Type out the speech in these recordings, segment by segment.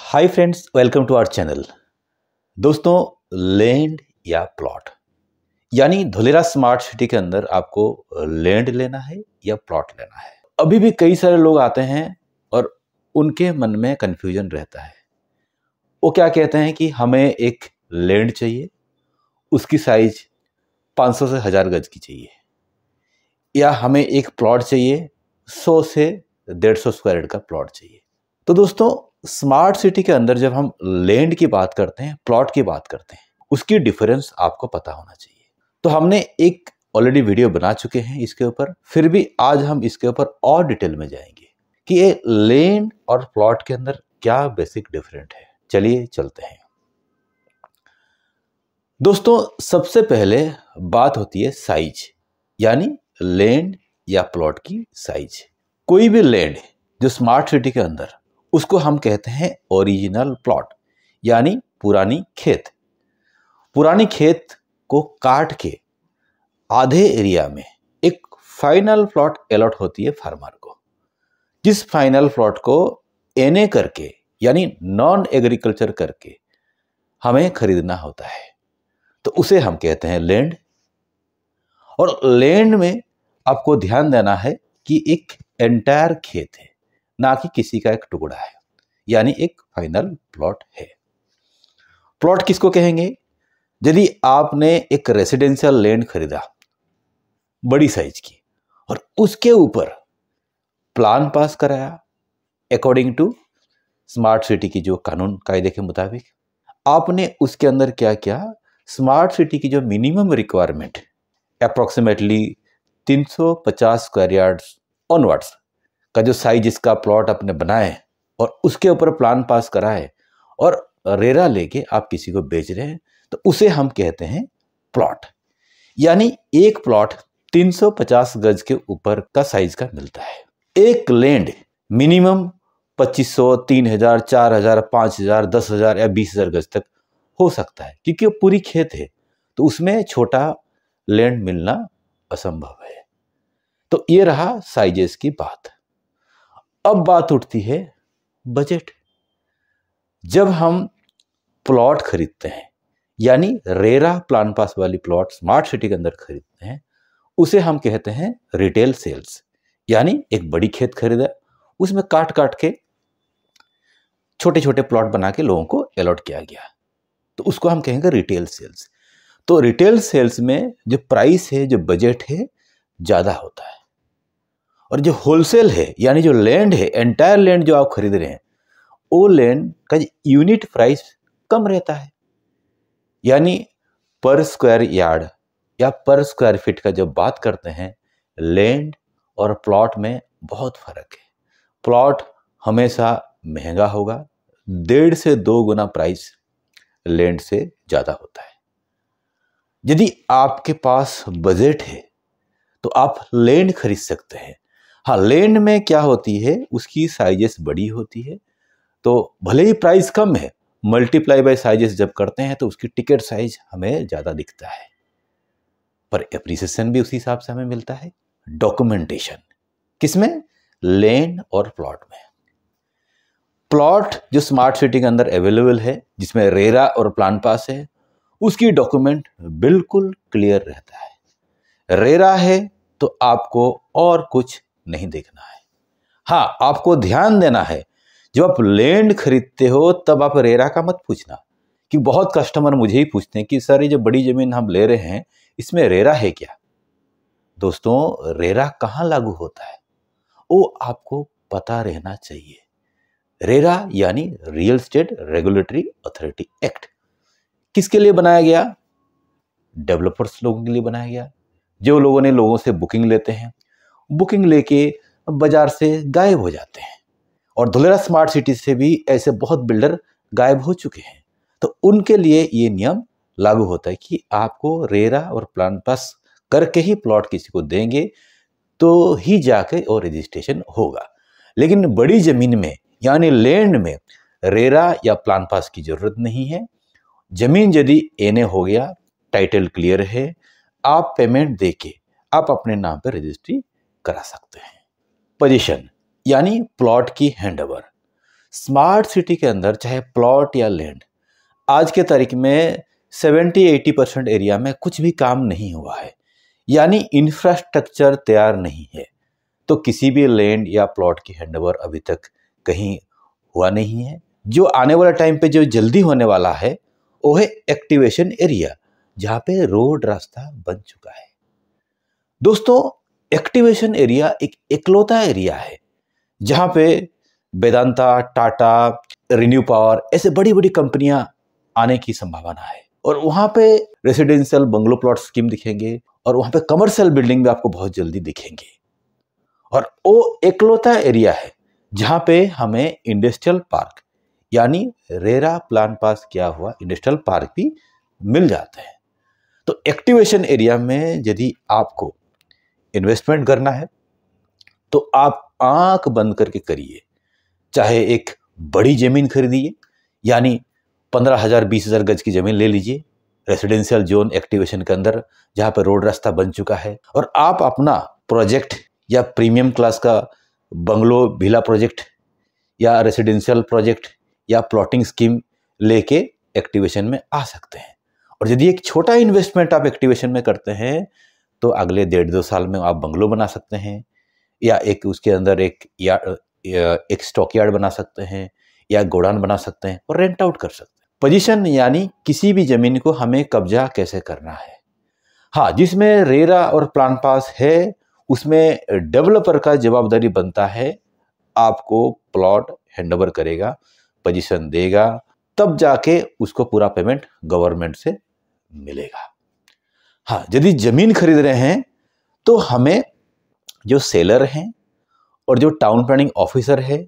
Hi friends, welcome to our channel. दोस्तों, land या plot यानी धुलेरा स्मार्ट सिटी के अंदर आपको लैंड लेना है या प्लॉट लेना है। अभी भी कई सारे लोग आते हैं और उनके मन में कन्फ्यूजन रहता है। वो क्या कहते हैं कि हमें एक लैंड चाहिए, उसकी साइज 500 से 1000 गज की चाहिए, या हमें एक प्लॉट चाहिए 100 से 150 स्क्वायर का प्लॉट चाहिए। तो दोस्तों, स्मार्ट सिटी के अंदर जब हम लैंड की बात करते हैं, प्लॉट की बात करते हैं, उसकी डिफरेंस आपको पता होना चाहिए। तो हमने एक ऑलरेडी वीडियो बना चुके हैं इसके ऊपर, फिर भी आज हम इसके ऊपर और डिटेल में जाएंगे कि ये लैंड और प्लॉट के अंदर क्या बेसिक डिफरेंट है। चलिए चलते हैं। दोस्तों, सबसे पहले बात होती है साइज, यानी लैंड या प्लॉट की साइज। कोई भी लैंड जो स्मार्ट सिटी के अंदर, उसको हम कहते हैं ओरिजिनल प्लॉट, यानी पुरानी खेत। पुरानी खेत को काट के आधे एरिया में एक फाइनल प्लॉट अलॉट होती है फार्मर को, जिस फाइनल प्लॉट को एनए करके यानी नॉन एग्रीकल्चर करके हमें खरीदना होता है, तो उसे हम कहते हैं लैंड। और लैंड में आपको ध्यान देना है कि एक एंटायर खेत है, ना कि किसी का एक टुकड़ा है, यानी एक फाइनल प्लॉट है। प्लॉट किसको कहेंगे? यदि आपने एक रेसिडेंशियल लैंड खरीदा बड़ी साइज की और उसके ऊपर प्लान पास कराया अकॉर्डिंग टू स्मार्ट सिटी की जो कानून कायदे के मुताबिक, आपने उसके अंदर क्या किया, स्मार्ट सिटी की जो minimum requirement approximately 350 square yards onwards का जो साइज इसका प्लॉट आपने बनाए और उसके ऊपर प्लान पास कराए और रेरा लेके आप किसी को बेच रहे हैं, तो उसे हम कहते हैं प्लॉट। यानी एक प्लॉट 350 गज के ऊपर का साइज का मिलता है। एक लैंड मिनिमम 2500, 3000, 4000, 5000, 10,000 या 20,000 गज तक हो सकता है, क्योंकि वो पूरी खेत है, तो उसमें छोटा लैंड मिलना असंभव है। तो ये रहा साइजेस की बात। अब बात उठती है बजट। जब हम प्लॉट खरीदते हैं, यानी रेरा प्लान पास वाली प्लॉट स्मार्ट सिटी के अंदर खरीदते हैं, उसे हम कहते हैं रिटेल सेल्स। यानी एक बड़ी खेत खरीदा, उसमें काट काट के छोटे छोटे प्लॉट बना के लोगों को अलॉट किया गया, तो उसको हम कहेंगे रिटेल सेल्स। तो रिटेल सेल्स में जो प्राइस है, जो बजट है, ज़्यादा होता है। और जो होलसेल है, यानी जो लैंड है, एंटायर लैंड जो आप खरीद रहे हैं, वो लैंड का यूनिट प्राइस कम रहता है। यानी पर स्क्वायर यार्ड या पर स्क्वायर फीट का जब बात करते हैं, लैंड और प्लॉट में बहुत फर्क है। प्लॉट हमेशा महंगा होगा, 1.5 से 2 गुना प्राइस लैंड से ज़्यादा होता है। यदि आपके पास बजट है तो आप लैंड खरीद सकते हैं। हाँ, लैंड में क्या होती है, उसकी साइजेस बड़ी होती है, तो भले ही प्राइस कम है, मल्टीप्लाई बाय साइजेस जब करते हैं तो उसकी टिकट साइज हमें ज़्यादा दिखता है, पर एप्रिसिएशन भी उसी हिसाब से हमें मिलता है। डॉक्यूमेंटेशन किसमें? लैंड और प्लॉट में। प्लॉट जो स्मार्ट सिटी के अंदर अवेलेबल है, जिसमें रेरा और प्लान पास है, उसकी डॉक्यूमेंट बिल्कुल क्लियर रहता है। रेरा है तो आपको और कुछ नहीं देखना है। हाँ, आपको ध्यान देना है, जब आप लैंड खरीदते हो तब आप रेरा का मत पूछना, कि बहुत कस्टमर मुझे ही पूछते हैं कि सर ये जो बड़ी जमीन हम ले रहे हैं, इसमें रेरा है क्या? दोस्तों, रेरा कहाँ लागू होता है वो आपको पता रहना चाहिए। रेरा यानी real estate regulatory authority act किसके लिए बनाया गया? डेवलपर्स लोगों के लिए बनाया गया, जो लोगों ने लोगों से बुकिंग लेते हैं, बुकिंग लेके बाजार से गायब हो जाते हैं। और धुलेरा स्मार्ट सिटी से भी ऐसे बहुत बिल्डर गायब हो चुके हैं, तो उनके लिए ये नियम लागू होता है कि आपको रेरा और प्लान पास करके ही प्लॉट किसी को देंगे तो ही जाके और रजिस्ट्रेशन होगा। लेकिन बड़ी जमीन में यानी लैंड में रेरा या प्लान पास की जरूरत नहीं है। जमीन यदि एनए हो गया, टाइटल क्लियर है, आप पेमेंट देके आप अपने नाम पर रजिस्ट्री करा सकते हैं। पोजीशन यानी प्लॉट की हैंडओवर। स्मार्ट सिटी के अंदर चाहे प्लॉट या लैंड, आज के तारीख में 70-80% एरिया में कुछ भी काम नहीं हुआ है, यानी इंफ्रास्ट्रक्चर तैयार नहीं है। तो किसी भी लैंड या प्लॉट की हैंडओवर अभी तक कहीं हुआ नहीं है। जो आने वाला टाइम पे जो जल्दी होने वाला है वो है एक्टिवेशन एरिया, जहाँ पे रोड रास्ता बन चुका है। दोस्तों, एक्टिवेशन एरिया एक इकलौता एरिया है जहाँ पे वेदांता, टाटा, रिन्यू पावर ऐसे बड़ी बड़ी कंपनियां आने की संभावना है। और वहाँ पे रेसिडेंशियल बंगलो प्लॉट स्कीम दिखेंगे और वहाँ पे कमर्शियल बिल्डिंग भी आपको बहुत जल्दी दिखेंगे। और वो इकलौता एरिया है जहाँ पे हमें इंडस्ट्रियल पार्क यानी रेरा प्लान पास किया हुआ इंडस्ट्रियल पार्क भी मिल जाते हैं। तो एक्टिवेशन एरिया में यदि आपको इन्वेस्टमेंट करना है तो आप आंख बंद करके करिए। चाहे एक बड़ी ज़मीन खरीदिए, यानी 15,000 20,000 गज की ज़मीन ले लीजिए रेसिडेंशियल जोन एक्टिवेशन के अंदर, जहाँ पर रोड रास्ता बन चुका है, और आप अपना प्रोजेक्ट या प्रीमियम क्लास का बंगलो विला प्रोजेक्ट या रेसिडेंशियल प्रोजेक्ट या प्लॉटिंग स्कीम लेके एक्टिवेशन में आ सकते हैं। और यदि एक छोटा इन्वेस्टमेंट आप एक्टिवेशन में करते हैं तो अगले 1.5-2 साल में आप बंगलो बना सकते हैं, या एक उसके अंदर एक स्टॉक यार्ड बना सकते हैं, या गोडाउन बना सकते हैं और रेंट आउट कर सकते हैं। पोजीशन यानी किसी भी जमीन को हमें कब्जा कैसे करना है। हाँ, जिसमें रेरा और प्लान पास है उसमें डेवलपर का जवाबदारी बनता है, आपको प्लॉट हैंडओवर करेगा, पोजीशन देगा, तब जाके उसको पूरा पेमेंट गवर्नमेंट से मिलेगा। हाँ, यदि जमीन खरीद रहे हैं तो हमें जो सेलर हैं और जो टाउन प्लानिंग ऑफिसर है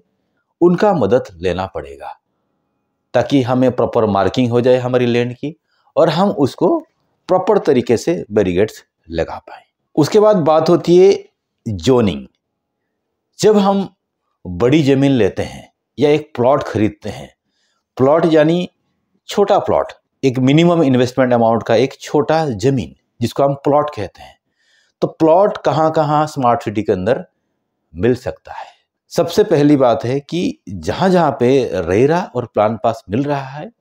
उनका मदद लेना पड़ेगा, ताकि हमें प्रॉपर मार्किंग हो जाए हमारी लैंड की और हम उसको प्रॉपर तरीके से बैरिकेड्स लगा पाए। उसके बाद बात होती है जोनिंग। जब हम बड़ी ज़मीन लेते हैं या एक प्लॉट खरीदते हैं, प्लॉट यानी छोटा प्लॉट, एक मिनिमम इन्वेस्टमेंट अमाउंट का एक छोटा ज़मीन जिसको हम प्लॉट कहते हैं, तो प्लॉट कहाँ कहाँ स्मार्ट सिटी के अंदर मिल सकता है। सबसे पहली बात है कि जहाँ जहाँ पे रेरा और प्लान पास मिल रहा है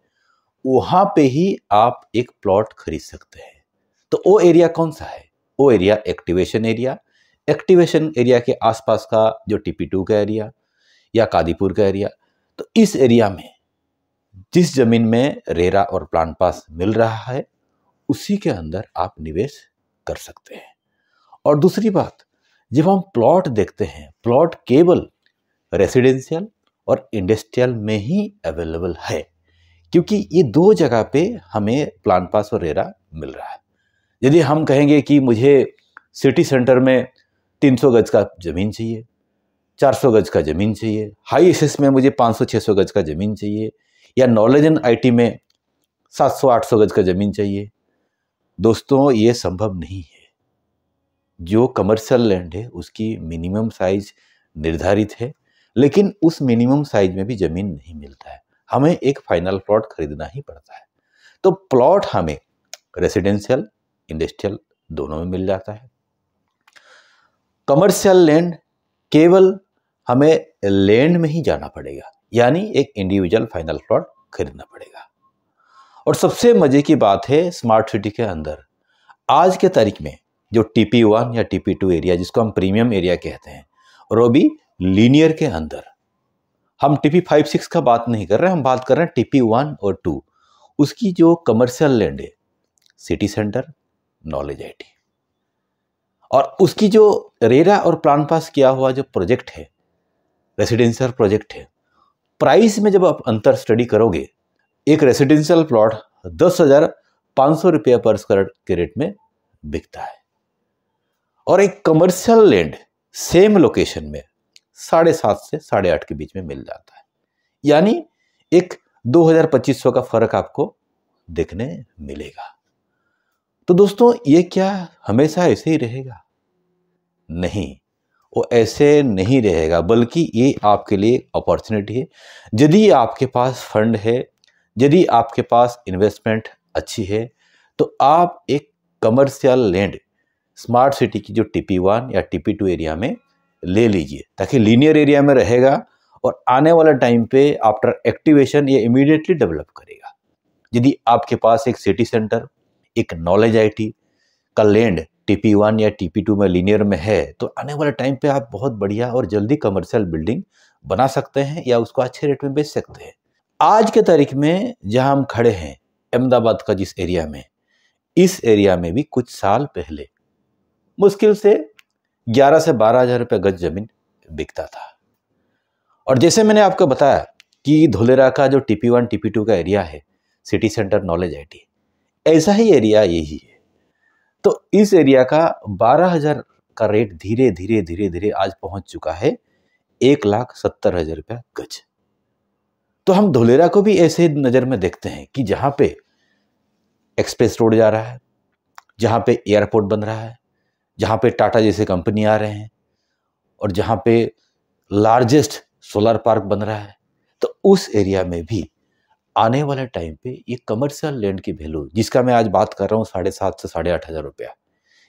वहाँ पे ही आप एक प्लॉट खरीद सकते हैं। तो वो एरिया कौन सा है? वो area activation area. Activation area के आसपास का जो TP2 का एरिया या कादीपुर का एरिया, तो इस एरिया में जिस जमीन में रेरा और प्लान पास मिल रहा है उसी के अंदर आप निवेश कर सकते हैं। और दूसरी बात, जब हम प्लॉट देखते हैं, प्लॉट केवल रेसिडेंशियल और इंडस्ट्रियल में ही अवेलेबल है, क्योंकि ये दो जगह पे हमें प्लान पास और रेरा मिल रहा है। यदि हम कहेंगे कि मुझे सिटी सेंटर में 300 गज का ज़मीन चाहिए, 400 गज का ज़मीन चाहिए, हाई एसएस में मुझे 500-600 गज का ज़मीन चाहिए, या नॉलेज एंड IT में 700-800 गज का ज़मीन चाहिए, दोस्तों ये संभव नहीं है। जो कमर्शियल लैंड है उसकी मिनिमम साइज निर्धारित है, लेकिन उस मिनिमम साइज में भी ज़मीन नहीं मिलता है, हमें एक फाइनल प्लॉट खरीदना ही पड़ता है। तो प्लॉट हमें रेसिडेंशियल, इंडस्ट्रियल दोनों में मिल जाता है। कमर्शियल लैंड केवल हमें लैंड में ही जाना पड़ेगा, यानी एक इंडिविजुअल फाइनल प्लॉट खरीदना पड़ेगा। और सबसे मजे की बात है, स्मार्ट सिटी के अंदर आज के तारीख में जो TP1 या TP2 एरिया जिसको हम प्रीमियम एरिया कहते हैं, और वो भी लीनियर के अंदर, हम TP5-6 का बात नहीं कर रहे हैं, हम बात कर रहे हैं TP1 और 2, उसकी जो कमर्शियल लैंड है, सिटी सेंटर, नॉलेज IT, और उसकी जो रेरा और प्लान पास किया हुआ जो प्रोजेक्ट है, रेसिडेंशियल प्रोजेक्ट है, प्राइस में जब आप अंतर स्टडी करोगे, एक रेसिडेंशियल प्लॉट 10,500 रुपये पर स्क्वायर के रेट में बिकता है, और एक कमर्शियल लैंड सेम लोकेशन में 7.5 से 8.5 के बीच में मिल जाता है, यानी एक 2,000-2,500 का फर्क आपको देखने मिलेगा। तो दोस्तों, ये क्या हमेशा ऐसे ही रहेगा? नहीं, वो ऐसे नहीं रहेगा, बल्कि ये आपके लिए अपॉर्चुनिटी है। यदि आपके पास फंड है, यदि आपके पास इन्वेस्टमेंट अच्छी है, तो आप एक कमर्शियल लैंड स्मार्ट सिटी की जो TP1 या TP2 एरिया में ले लीजिए, ताकि लीनियर एरिया में रहेगा और आने वाला टाइम पे आफ्टर एक्टिवेशन ये इमीडिएटली डेवलप करेगा। यदि आपके पास एक सिटी सेंटर, एक नॉलेज आईटी का लैंड TP1 या TP2 में लीनियर में है, तो आने वाले टाइम पे आप बहुत बढ़िया और जल्दी कमर्शियल बिल्डिंग बना सकते हैं या उसको अच्छे रेट में बेच सकते हैं। आज के तारीख में जहां हम खड़े हैं, अहमदाबाद का जिस एरिया में, इस एरिया में भी कुछ साल पहले मुश्किल से 11 से 12 हज़ार रुपये गज जमीन बिकता था। और जैसे मैंने आपको बताया कि धोलेरा का जो TP1 TP2 का एरिया है, सिटी सेंटर नॉलेज आईटी, ऐसा ही एरिया यही है। तो इस एरिया का 12,000 का रेट धीरे धीरे धीरे धीरे आज पहुंच चुका है 1,70,000 रुपया गज। तो हम धोलेरा को भी ऐसे नज़र में देखते हैं कि जहां पे एक्सप्रेस रोड जा रहा है, जहां पे एयरपोर्ट बन रहा है, जहां पे टाटा जैसे कंपनी आ रहे हैं और जहां पे लार्जेस्ट सोलर पार्क बन रहा है, तो उस एरिया में भी आने वाले टाइम पे ये कमर्शियल लैंड की वैल्यू, जिसका मैं आज बात कर रहा हूँ 7,500 से 8,500 रुपया,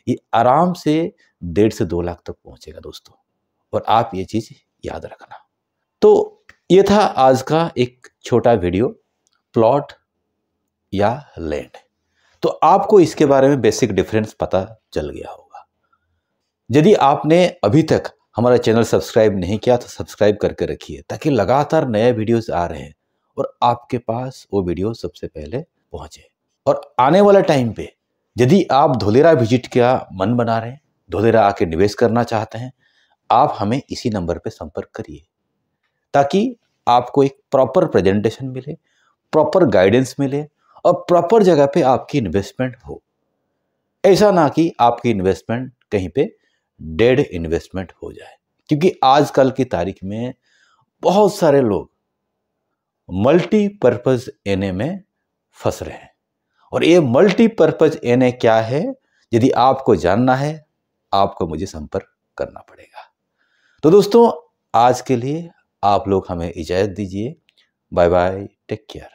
ये आराम से 1.5 से 2 लाख तक पहुंचेगा दोस्तों। और आप ये चीज याद रखना। तो ये था आज का एक छोटा वीडियो, प्लॉट या लैंड। तो आपको इसके बारे में बेसिक डिफरेंस पता चल गया होगा। यदि आपने अभी तक हमारा चैनल सब्सक्राइब नहीं किया तो सब्सक्राइब करके रखिए, ताकि लगातार नए वीडियोस आ रहे हैं और आपके पास वो वीडियो सबसे पहले पहुंचे। और आने वाला टाइम पे यदि आप धोलेरा विजिट का मन बना रहे हैं, धोलेरा आके निवेश करना चाहते हैं, आप हमें इसी नंबर पे संपर्क करिए, ताकि आपको एक प्रॉपर प्रेजेंटेशन मिले, प्रॉपर गाइडेंस मिले और प्रॉपर जगह पे आपकी इन्वेस्टमेंट हो। ऐसा ना कि आपकी इन्वेस्टमेंट कहीं पे डेड इन्वेस्टमेंट हो जाए, क्योंकि आजकल की तारीख में बहुत सारे लोग मल्टीपर्पज एनए में फंस रहे हैं। और ये मल्टीपर्पज एनए क्या है, यदि आपको जानना है, आपको मुझे संपर्क करना पड़ेगा। तो दोस्तों, आज के लिए आप लोग हमें इजाजत दीजिए। Bye bye, take care.